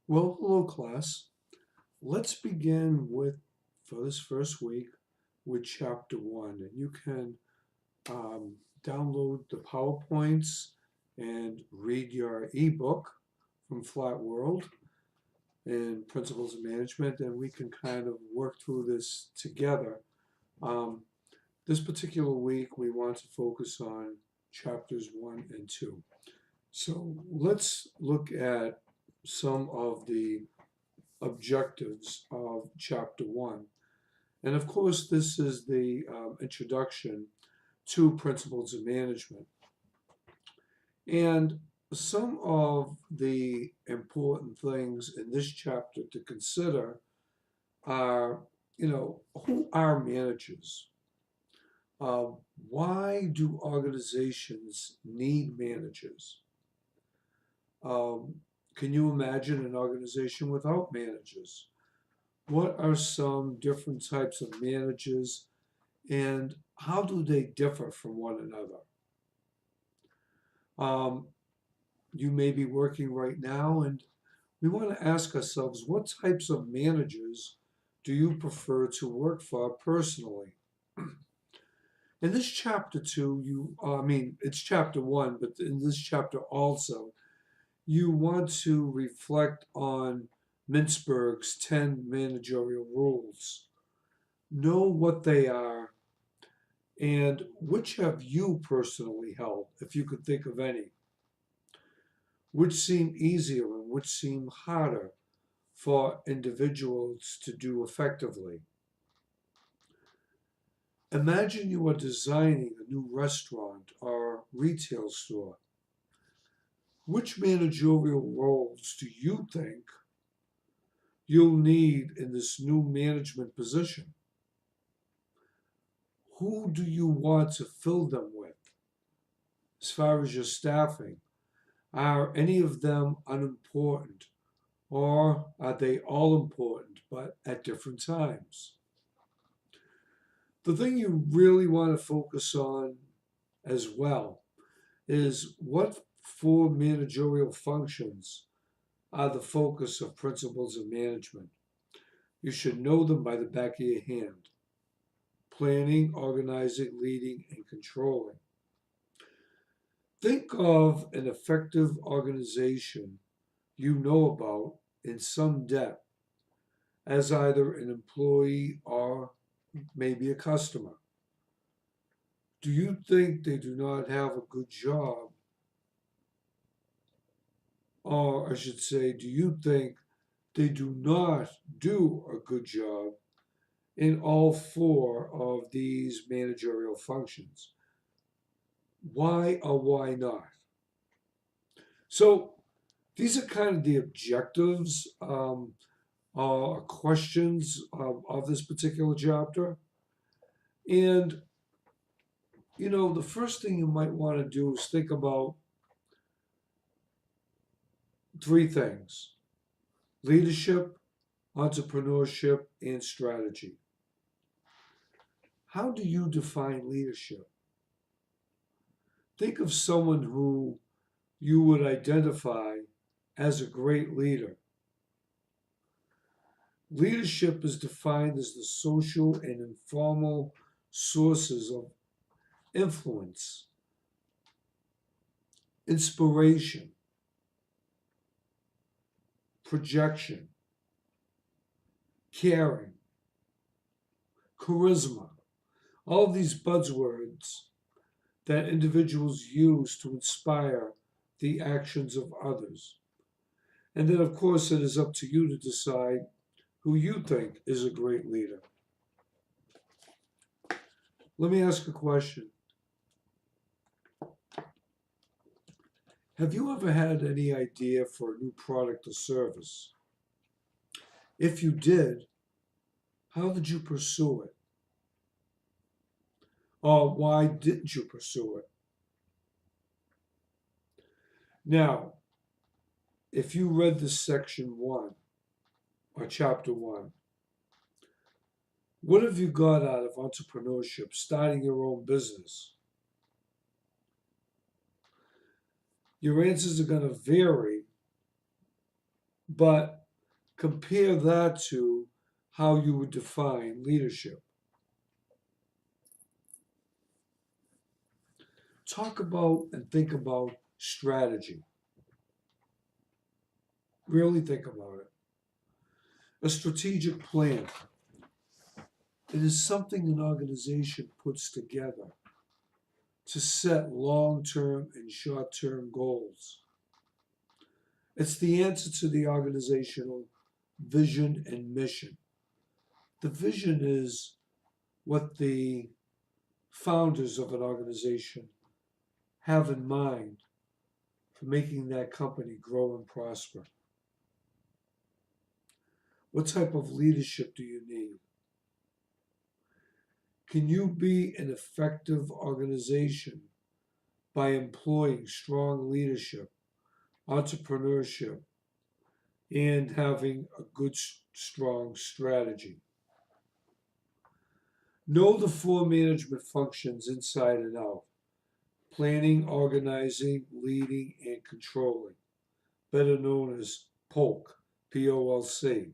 Well, hello, class. Let's begin with, for this first week, with chapter one. And you can download the PowerPoints and read your ebook from Flat World and Principles of Management, and we can kind of work through this together. Um, this particular week, we want to focus on chapters one and two. So let's look at some of the objectives of chapter one. And of course, this is the introduction to principles of management. And some of the important things in this chapter to consider are, who are managers? Uh, why do organizations need managers? Um, can you imagine an organization without managers? What are some different types of managers and how do they differ from one another? Um, you may be working right now, and we want to ask ourselves what types of managers do you prefer to work for personally? In this chapter two, it's chapter one, but in this chapter also, you want to reflect on Mintzberg's 10 managerial rules. Know what they are and which have you personally held, if you could think of any? Which seem easier and which seem harder for individuals to do effectively? Imagine you are designing a new restaurant or retail store. Which managerial roles do you think you'll need in this new management position? Who do you want to fill them with? As far as your staffing, are any of them unimportant? Or are they all important but at different times? The thing you really want to focus on as well is what four managerial functions are the focus of principles of management. You should know them by the back of your hand: planning, organizing, leading, and controlling. Think of an effective organization you know about in some depth as either an employee or maybe a customer. Do you think they do not have a good job? Or I should say, do you think they do not do a good job in all four of these managerial functions? Why or why not? So these are kind of the objectives questions of this particular chapter. And, the first thing you might want to do is think about three things: leadership, entrepreneurship, and strategy. How do you define leadership? Think of someone who you would identify as a great leader. Leadership is defined as the social and informal sources of influence, inspiration, projection, caring, charisma, all of these buzzwords that individuals use to inspire the actions of others. And then, of course, it is up to you to decide who you think is a great leader. Let me ask a question. Have you ever had any idea for a new product or service? If you did, how did you pursue it? Or why didn't you pursue it? Now, if you read this section one or chapter one, what have you got out of entrepreneurship, starting your own business? Your answers are going to vary But compare that to how you would define leadership. Talk about and think about strategy. Really think about it. A strategic plan. It is something an organization puts together to set long term and short term goals. It's the answer to the organizational vision and mission. The vision is what the founders of an organization have in mind for making that company grow and prosper. What type of leadership do you need? Can you be an effective organization by employing strong leadership, entrepreneurship, and having a good, strong strategy? Know the four management functions inside and out: planning, organizing, leading, and controlling, better known as POLC, POLC.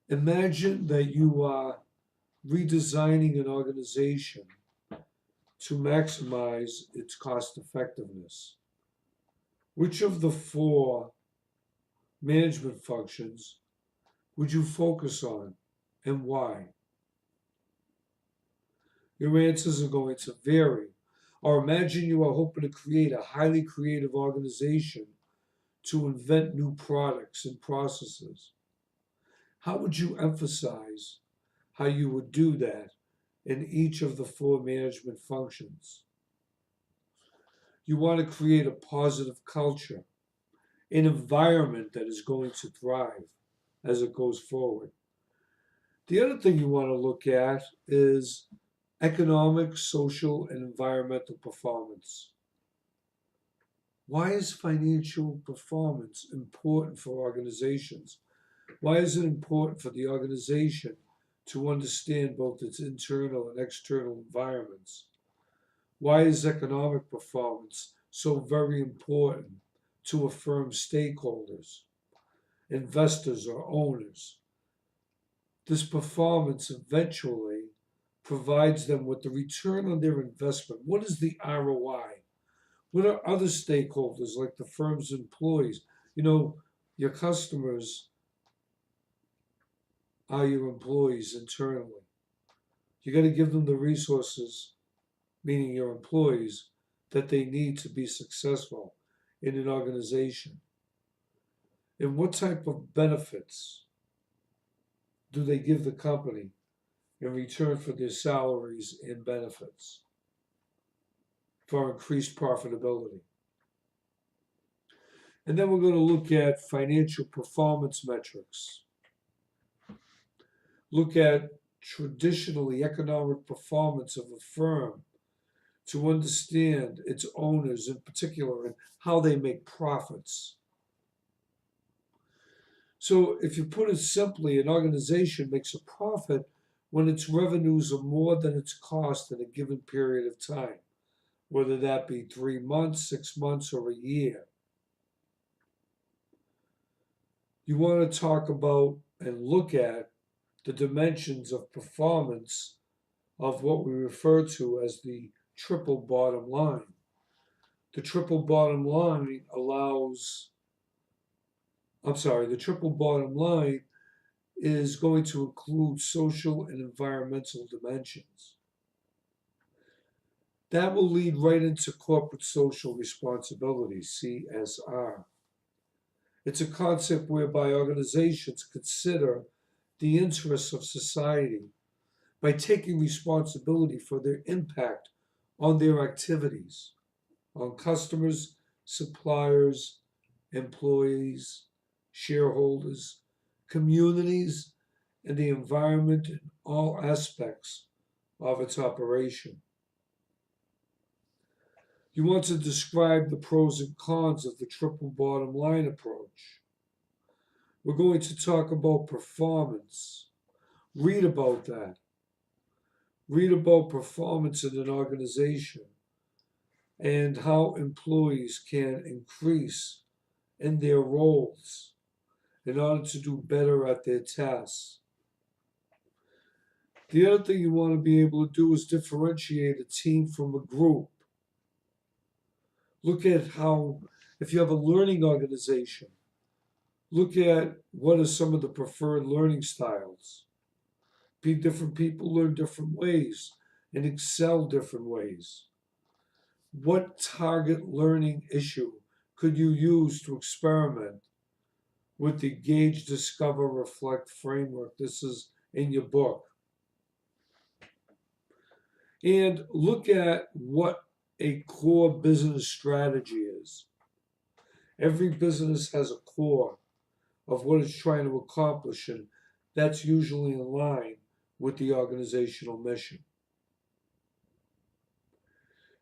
Imagine that you are redesigning an organization to maximize its cost effectiveness. Which of the four management functions would you focus on and why? Your answers are going to vary. Or imagine you are hoping to create a highly creative organization to invent new products and processes. How would you emphasize how you would do that in each of the four management functions? You want to create a positive culture, an environment that is going to thrive as it goes forward. The other thing you want to look at is economic, social, and environmental performance. Why is financial performance important for organizations? Why is it important for the organization to understand both its internal and external environments? Why is economic performance so very important to a firm's stakeholders, investors, or owners? This performance eventually provides them with the return on their investment. What is the ROI? What are other stakeholders like the firm's employees? You know, your customers are your employees internally. You got to give them the resources, meaning your employees, that they need to be successful in an organization. And what type of benefits do they give the company in return for their salaries and benefits for increased profitability? And then we're going to look at financial performance metrics. Look at traditionally economic performance of a firm to understand its owners in particular and how they make profits. So, if you put it simply, an organization makes a profit when its revenues are more than its cost in a given period of time, whether that be 3 months, 6 months, or a year. You want to talk about and look at the dimensions of performance of what we refer to as the triple bottom line. The triple bottom line the triple bottom line is going to include social and environmental dimensions. That will lead right into corporate social responsibility, CSR. It's a concept whereby organizations consider the interests of society by taking responsibility for their impact on their activities, on customers, suppliers, employees, shareholders, communities, and the environment in all aspects of its operation. You want to describe the pros and cons of the triple bottom line approach. We're going to talk about performance. Read about that. Read about performance in an organization and how employees can increase and their roles in order to do better at their tasks. The other thing you want to be able to do is differentiate a team from a group. Look at how, if you have a learning organization, look at what are some of the preferred learning styles. Different people learn different ways and excel different ways. What target learning issue could you use to experiment with the Gauge, Discover, Reflect framework? This is in your book. And look at what a core business strategy is. Every business has a core of what it's trying to accomplish, and that's usually in line with the organizational mission.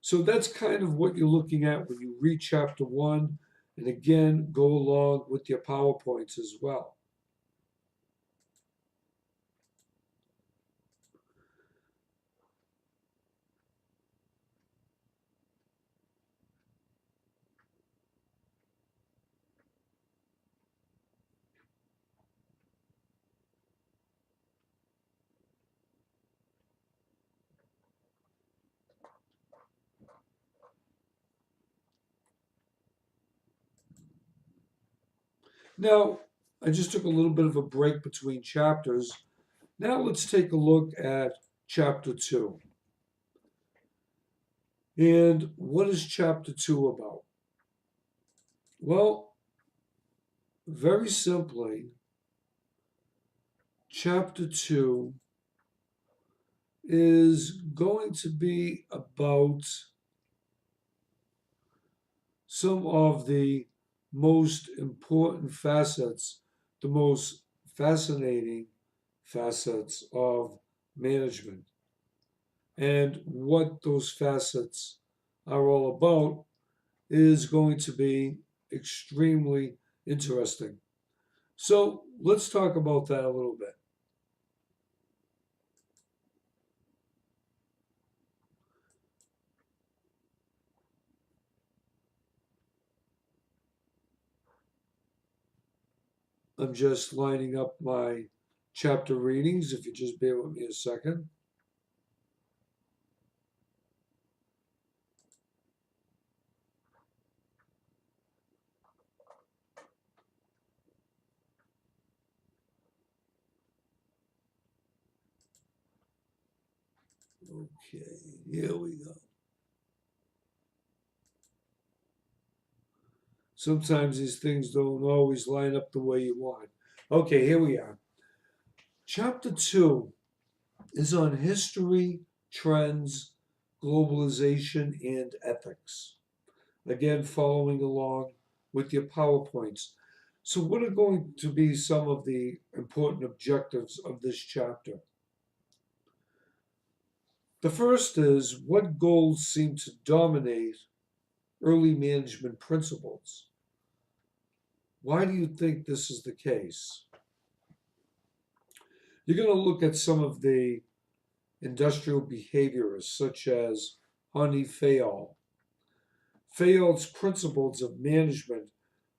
So that's kind of what you're looking at when you read chapter 1, and again, go along with your PowerPoints as well. Now, I just took a little bit of a break between chapters. Now let's take a look at chapter 2. And what is chapter 2 about? Well, very simply, chapter 2 is going to be about some of the most important facets, the most fascinating facets of management. And what those facets are all about is going to be extremely interesting. So let's talk about that a little bit. I'm just lining up my chapter readings, if you just bear with me a second. Okay, here we go. Sometimes these things don't always line up the way you want. Okay, here we are. Chapter 2 is on history, trends, globalization, and ethics. Again, following along with your PowerPoints. So, what are going to be some of the important objectives of this chapter? The first is what goals seem to dominate early management principles? Why do you think this is the case? You're going to look at some of the industrial behaviorists, such as Henri Fayol. Fayol's principles of management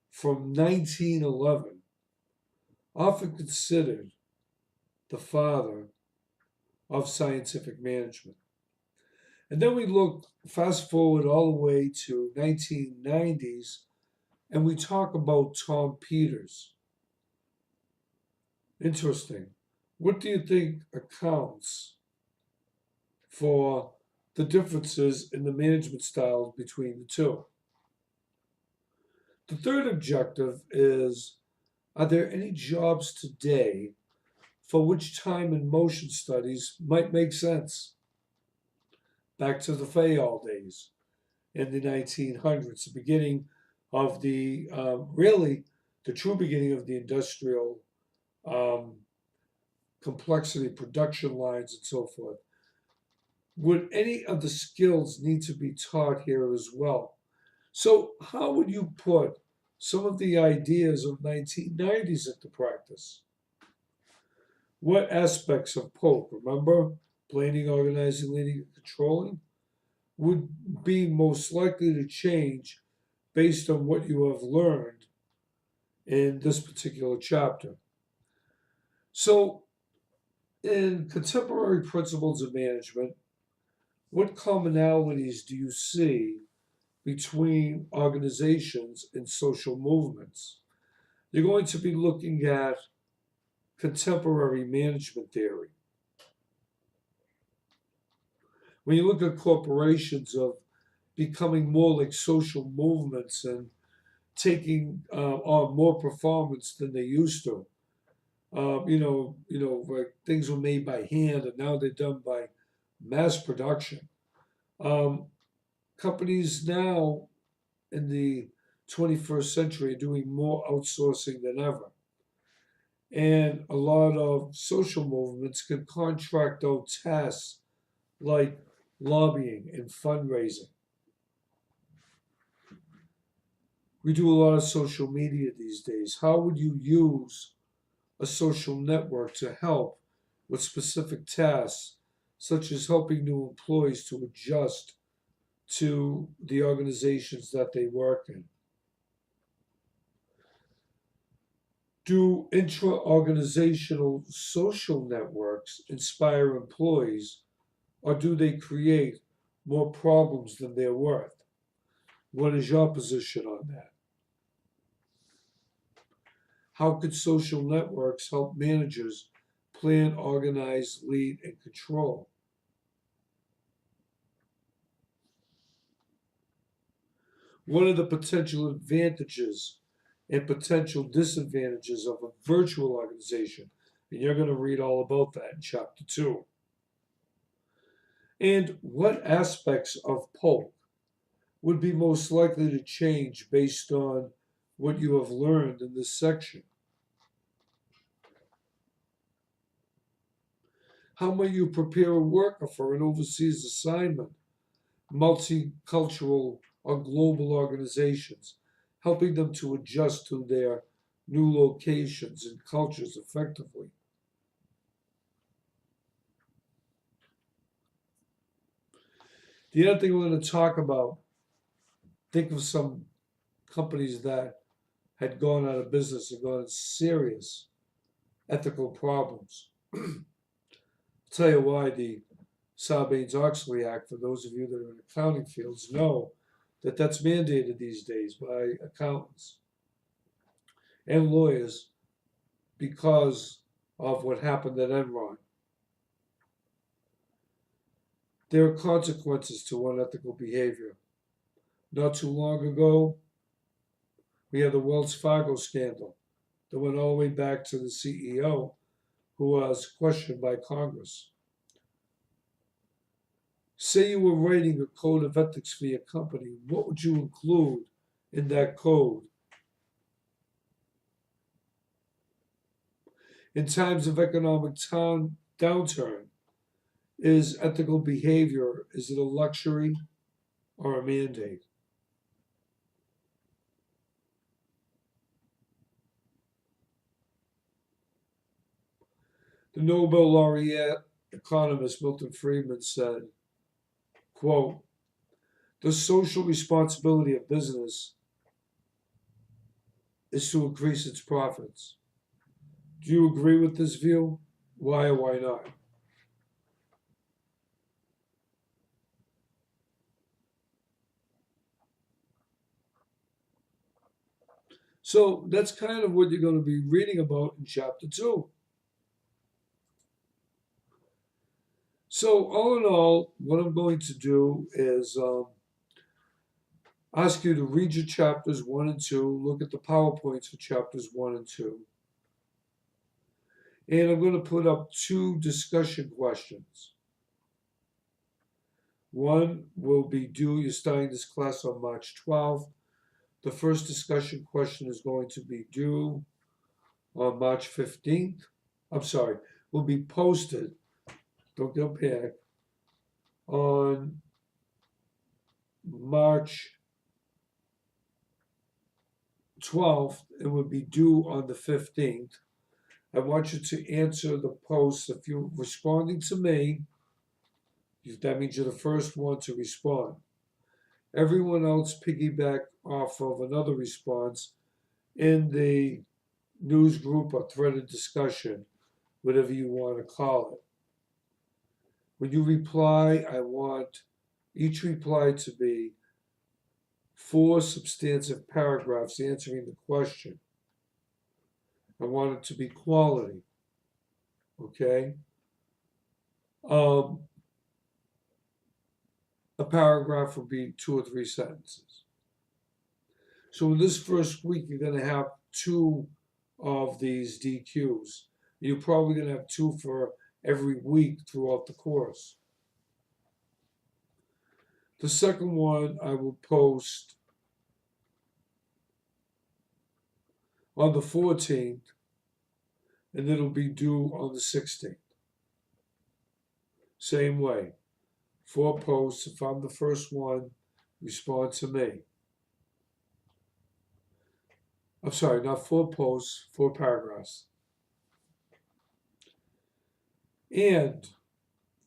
from 1911, often considered the father of scientific management. And then we look fast forward all the way to 1990s, and we talk about Tom Peters. Interesting. What do you think accounts for the differences in the management styles between the two? The third objective is, are there any jobs today for which time and motion studies might make sense? Back to the Fayol days in the 1900s, the beginning of the, really, the true beginning of the industrial um, complexity, production lines, and so forth. Would any of the skills need to be taught here as well? So, how would you put some of the ideas of 1990s into practice? What aspects of Polk, remember, planning, organizing, leading, and controlling, would be most likely to change based on what you have learned in this particular chapter. So, in contemporary principles of management, what commonalities do you see between organizations and social movements? You're going to be looking at contemporary management theory. When you look at corporations of becoming more like social movements and taking on more performance than they used to. Like things were made by hand and now they're done by mass production. Um, Companies now in the 21st century are doing more outsourcing than ever. And a lot of social movements can contract out tasks like lobbying and fundraising. We do a lot of social media these days. How would you use a social network to help with specific tasks, such as helping new employees to adjust to the organizations that they work in? Do intra organizational social networks inspire employees, or do they create more problems than they're worth? What is your position on that? How could social networks help managers plan, organize, lead, and control? What are the potential advantages and potential disadvantages of a virtual organization? And you're going to read all about that in chapter 2. And what aspects of Polk would be most likely to change based on what you have learned in this section? How might you prepare a worker for an overseas assignment, multicultural or global organizations, helping them to adjust to their new locations and cultures effectively? The other thing we're going to talk about, think of some companies that had gone out of business and gone into serious ethical problems. I'll tell you why the Sarbanes-Oxley Act, for those of you that are in accounting fields, know that that's mandated these days by accountants and lawyers because of what happened at Enron. There are consequences to unethical behavior. Not too long ago, we had the Wells Fargo scandal that went all the way back to the CEO, who was questioned by Congress. Say you were writing a code of ethics for your company, what would you include in that code? In times of economic downturn, is ethical behavior, is it a luxury or a mandate? The Nobel laureate economist Milton Friedman said, quote, the social responsibility of business is to increase its profits. Do you agree with this view? Why or why not? So that's kind of what you're going to be reading about in chapter 2. So, all in all, what I'm going to do is ask you to read your chapters 1 and 2, look at the PowerPoints for chapters 1 and 2. And I'm going to put up 2 discussion questions. One will be due, you're starting this class on March 12th. The first discussion question is going to be due on March 15th. I'm sorry, will be posted, don't get panicked, on March 12th. It would be due on the 15th. I want you to answer the post. If you're responding to me, that means you're the first one to respond. Everyone else piggyback off of another response in the news group or threaded discussion, whatever you want to call it. When you reply, I want each reply to be 4 substantive paragraphs answering the question. I want it to be quality, okay? Um, a paragraph would be 2 or 3 sentences. So in this first week, you're going to have 2 of these DQs. You're probably going to have 2 for every week throughout the course. The second one I will post on the 14th, and it'll be due on the 16th. Same way, 4 posts. If I'm the first one, respond to me. I'm sorry, not 4 posts, 4 paragraphs. And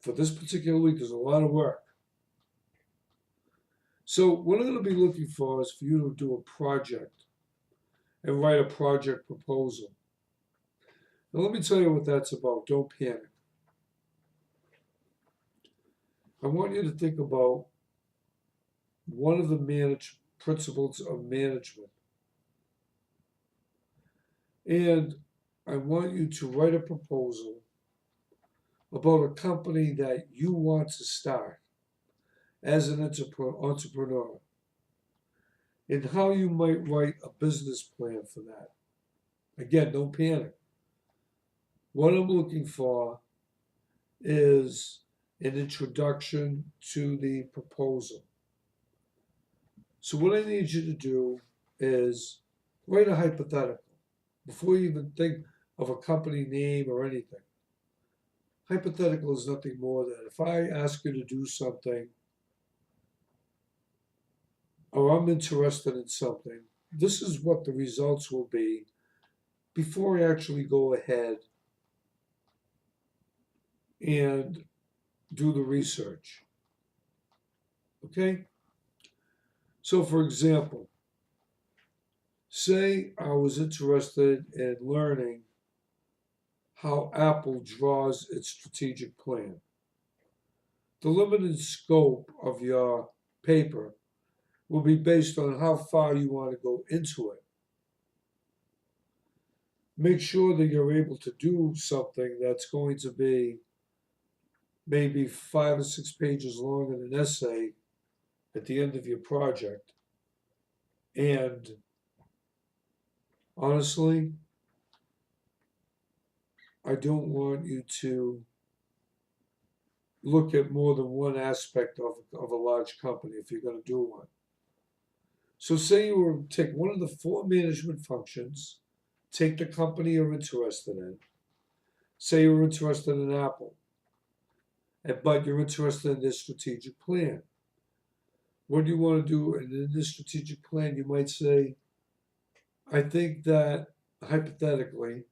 for this particular week, there's a lot of work. So what I'm going to be looking for is for you to do a project and write a project proposal. Now let me tell you what that's about. Don't panic. I want you to think about one of the principles of management. And I want you to write a proposal about a company that you want to start as an entrepreneur, and how you might write a business plan for that. Again, don't panic. What I'm looking for is an introduction to the proposal. So what I need you to do is write a hypothetical before you even think of a company name or anything. Hypothetical is nothing more than if I ask you to do something, or I'm interested in something, this is what the results will be before I actually go ahead and do the research. Okay? So, for example, say I was interested in learning how Apple draws its strategic plan. The limited scope of your paper will be based on how far you want to go into it. Make sure that you're able to do something that's going to be maybe 5 or 6 pages long in an essay at the end of your project. And honestly, I don't want you to look at more than one aspect of a large company if you're going to do one. So say you were take one of the 4 management functions, take the company you're interested in. Say you're interested in Apple, but you're interested in this strategic plan. What do you want to do? And in this strategic plan, you might say, I think that, hypothetically,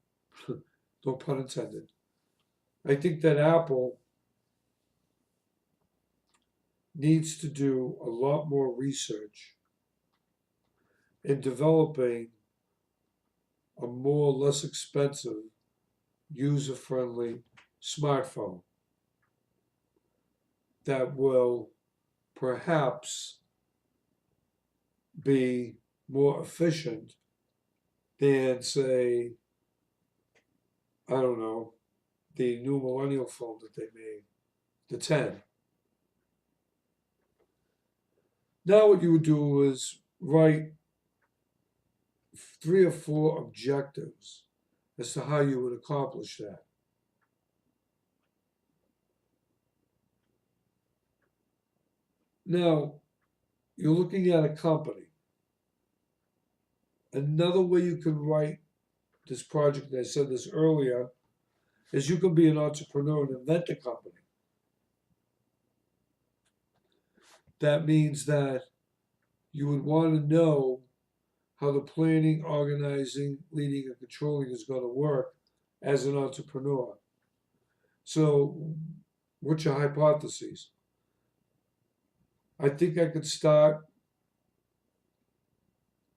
no pun intended, I think that Apple needs to do a lot more research in developing a more less expensive, user-friendly smartphone that will perhaps be more efficient than, say, I don't know, the new millennial phone that they made, the 10. Now what you would do is write 3 or 4 objectives as to how you would accomplish that. Now, you're looking at a company. Another way you can write this project, and I said this earlier, is you can be an entrepreneur and invent a company. That means that you would want to know how the planning, organizing, leading, and controlling is going to work as an entrepreneur. So, what's your hypotheses? I think I could start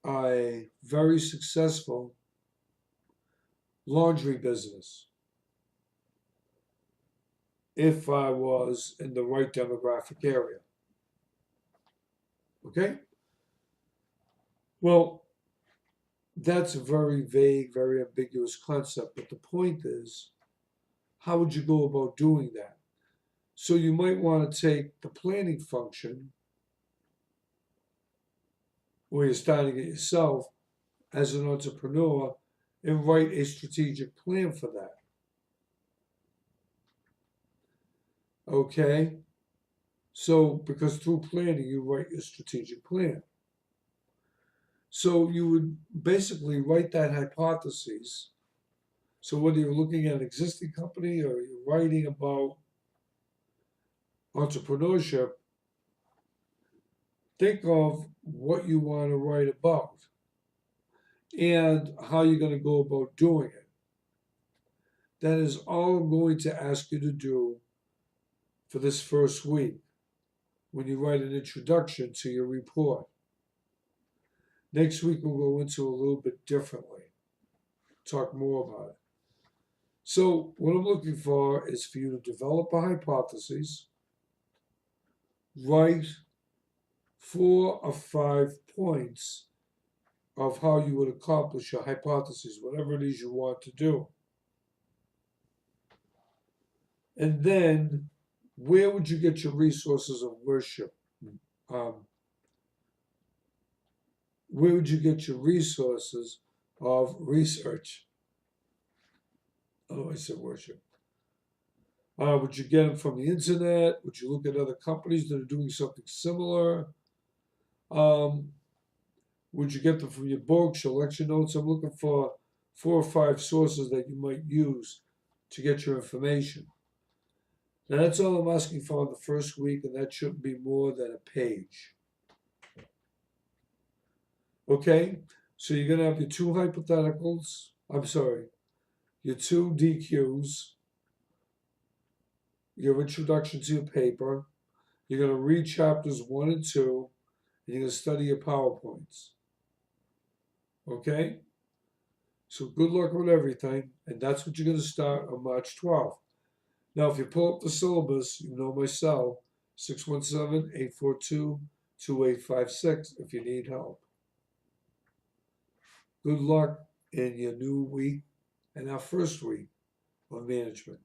a very successful laundry business if I was in the right demographic area. Okay? Well, that's a very vague, very ambiguous concept, but the point is, how would you go about doing that? So you might want to take the planning function where you're starting it yourself as an entrepreneur and write a strategic plan for that. Okay? So, because through planning, you write your strategic plan. So, you would basically write that hypothesis. So, whether you're looking at an existing company or you're writing about entrepreneurship, think of what you want to write about and how you're going to go about doing it. That is all I'm going to ask you to do for this first week when you write an introduction to your report. Next week, we'll go into a little bit differently, talk more about it. So, what I'm looking for is for you to develop a hypothesis, write 4 or 5 points of how you would accomplish your hypothesis, whatever it is you want to do. And then, where would you get your resources of worship? Where would you get your resources of research? Oh, I said worship. Would you get them from the internet? Would you look at other companies that are doing something similar? Would you get them from your books, your lecture notes? I'm looking for 4 or 5 sources that you might use to get your information. Now, that's all I'm asking for in the first week, and that shouldn't be more than a page. Okay? So you're going to have your 2 hypotheticals. Your 2 DQs, your introduction to your paper. You're going to read chapters 1 and 2, and you're going to study your PowerPoints. Okay? So good luck with everything, and that's what you're going to start on March 12th. Now, if you pull up the syllabus, you know my cell, 617-842-2856 if you need help. Good luck in your new week and our first week of management.